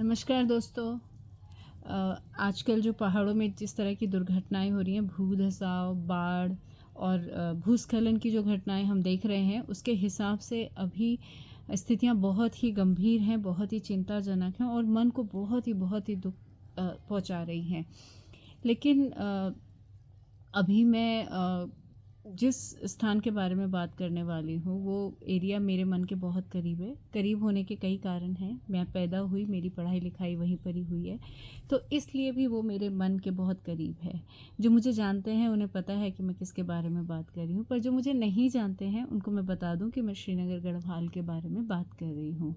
नमस्कार दोस्तों। आजकल जो पहाड़ों में जिस तरह की दुर्घटनाएं हो रही हैं, भूधसाव, बाढ़ और भूस्खलन की जो घटनाएं हम देख रहे हैं, उसके हिसाब से अभी स्थितियां बहुत ही गंभीर हैं, बहुत ही चिंताजनक हैं और मन को बहुत ही दुख पहुंचा रही हैं। लेकिन अभी मैं जिस स्थान के बारे में बात करने वाली हूँ वो एरिया मेरे मन के बहुत करीब है। करीब होने के कई कारण हैं। मैं पैदा हुई, मेरी पढ़ाई लिखाई वहीं पर ही हुई है, तो इसलिए भी वो मेरे मन के बहुत करीब है। जो मुझे जानते हैं उन्हें पता है कि मैं किसके बारे में बात कर रही हूँ, पर जो मुझे नहीं जानते हैं उनको मैं बता दूँ कि मैं श्रीनगर गढ़वाल के बारे में बात कर रही हूँ।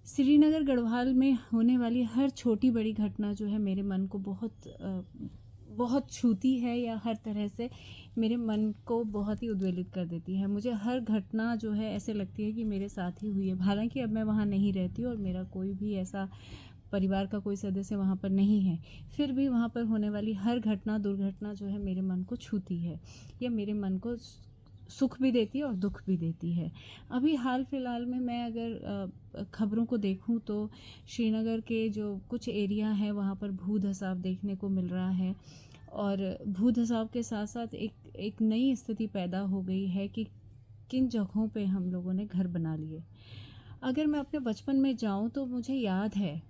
श्रीनगर गढ़वाल में होने वाली हर छोटी बड़ी घटना जो है मेरे मन को बहुत छूती है, या हर तरह से मेरे मन को बहुत ही उद्वेलित कर देती है। मुझे हर घटना जो है ऐसे लगती है कि मेरे साथ ही हुई है। हालांकि अब मैं वहाँ नहीं रहती और मेरा कोई भी ऐसा परिवार का कोई सदस्य वहाँ पर नहीं है, फिर भी वहाँ पर होने वाली हर घटना दुर्घटना जो है मेरे मन को छूती है, या मेरे मन को सुख भी देती है और दुख भी देती है। अभी हाल फिलहाल में मैं अगर खबरों को देखूं तो श्रीनगर के जो कुछ एरिया है वहाँ पर भूधसाव देखने को मिल रहा है, और भूधसाव के साथ साथ एक नई स्थिति पैदा हो गई है कि किन जगहों पे हम लोगों ने घर बना लिए। अगर मैं अपने बचपन में जाऊं तो मुझे याद है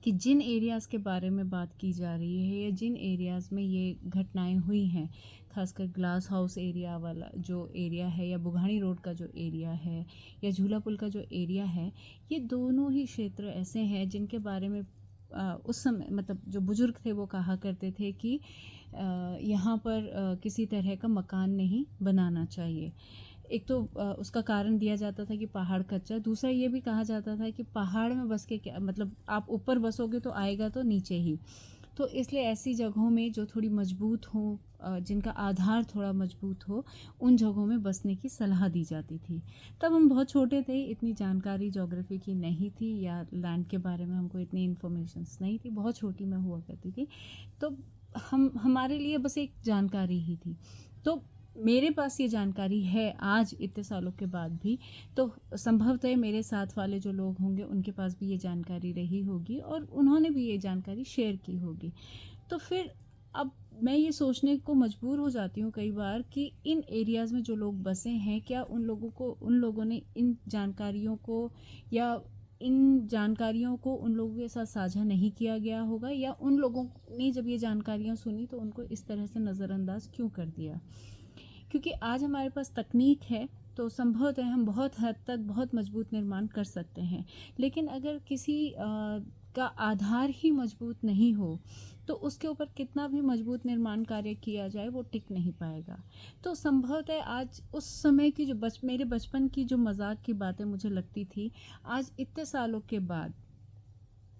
कि जिन एरियाज़ के बारे में बात की जा रही है, या जिन एरियाज़ में ये घटनाएं हुई हैं, खासकर ग्लास हाउस एरिया वाला जो एरिया है, या बुघानी रोड का जो एरिया है, या झूला पुल का जो एरिया है, ये दोनों ही क्षेत्र ऐसे हैं जिनके बारे में उस समय मतलब जो बुज़ुर्ग थे वो कहा करते थे कि यहाँ पर किसी तरह का मकान नहीं बनाना चाहिए। एक तो उसका कारण दिया जाता था कि पहाड़ कच्चा, दूसरा ये भी कहा जाता था कि पहाड़ में बस के क्या मतलब, आप ऊपर बसोगे तो आएगा तो नीचे ही। तो इसलिए ऐसी जगहों में जो थोड़ी मजबूत हो, जिनका आधार थोड़ा मजबूत हो, उन जगहों में बसने की सलाह दी जाती थी। तब हम बहुत छोटे थे, इतनी जानकारी ज्योग्राफी की नहीं थी, या लैंड के बारे में हमको इतनी इन्फॉर्मेशंस नहीं थी, बहुत छोटी मैं हुआ करती थी। तो हमारे लिए बस एक जानकारी ही थी। तो मेरे पास ये जानकारी है आज इतने सालों के बाद भी, तो संभवतः मेरे साथ वाले जो लोग होंगे उनके पास भी ये जानकारी रही होगी और उन्होंने भी ये जानकारी शेयर की होगी। तो फिर अब मैं ये सोचने को मजबूर हो जाती हूँ कई बार कि इन एरियाज़ में जो लोग बसे हैं, क्या उन लोगों ने इन जानकारियों को, या इन जानकारियों को उन लोगों के साथ साझा नहीं किया गया होगा, या उन लोगों ने जब ये जानकारियाँ सुनी तो उनको इस तरह से नज़रअंदाज क्यों कर दिया। क्योंकि आज हमारे पास तकनीक है, तो संभवतः हम बहुत हद तक बहुत मजबूत निर्माण कर सकते हैं। लेकिन अगर किसी का आधार ही मजबूत नहीं हो, तो उसके ऊपर कितना भी मजबूत निर्माण कार्य किया जाए वो टिक नहीं पाएगा। तो संभवतः आज उस समय की जो मेरे बचपन की जो मजाक की बातें मुझे लगती थी, आज इतने सालों के बाद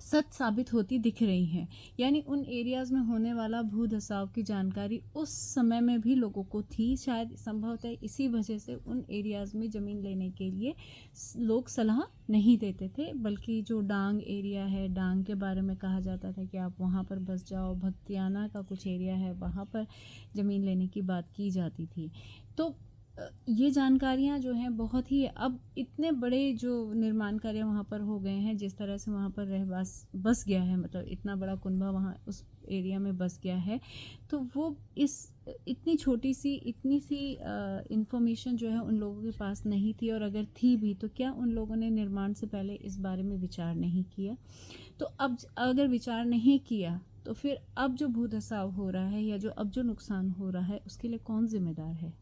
सच साबित होती दिख रही हैं। यानी उन एरियाज़ में होने वाला भू धसाव की जानकारी उस समय में भी लोगों को थी, शायद संभवतः इसी वजह से उन एरियाज़ में ज़मीन लेने के लिए लोग सलाह नहीं देते थे, बल्कि जो डांग एरिया है, डांग के बारे में कहा जाता था कि आप वहाँ पर बस जाओ, भक्तियाना का कुछ एरिया है वहाँ पर ज़मीन लेने की बात की जाती थी। तो ये जानकारियाँ जो हैं बहुत ही, अब इतने बड़े जो निर्माण कार्य वहाँ पर हो गए हैं, जिस तरह से वहाँ पर रहवास बस गया है, मतलब इतना बड़ा कुनबा वहाँ उस एरिया में बस गया है, तो वो इस इतनी सी इंफॉर्मेशन जो है उन लोगों के पास नहीं थी, और अगर थी भी तो क्या उन लोगों ने निर्माण से पहले इस बारे में विचार नहीं किया। तो अब अगर विचार नहीं किया तो फिर अब जो भूधसाव हो रहा है, या जो अब जो नुकसान हो रहा है, उसके लिए कौन जिम्मेदार है।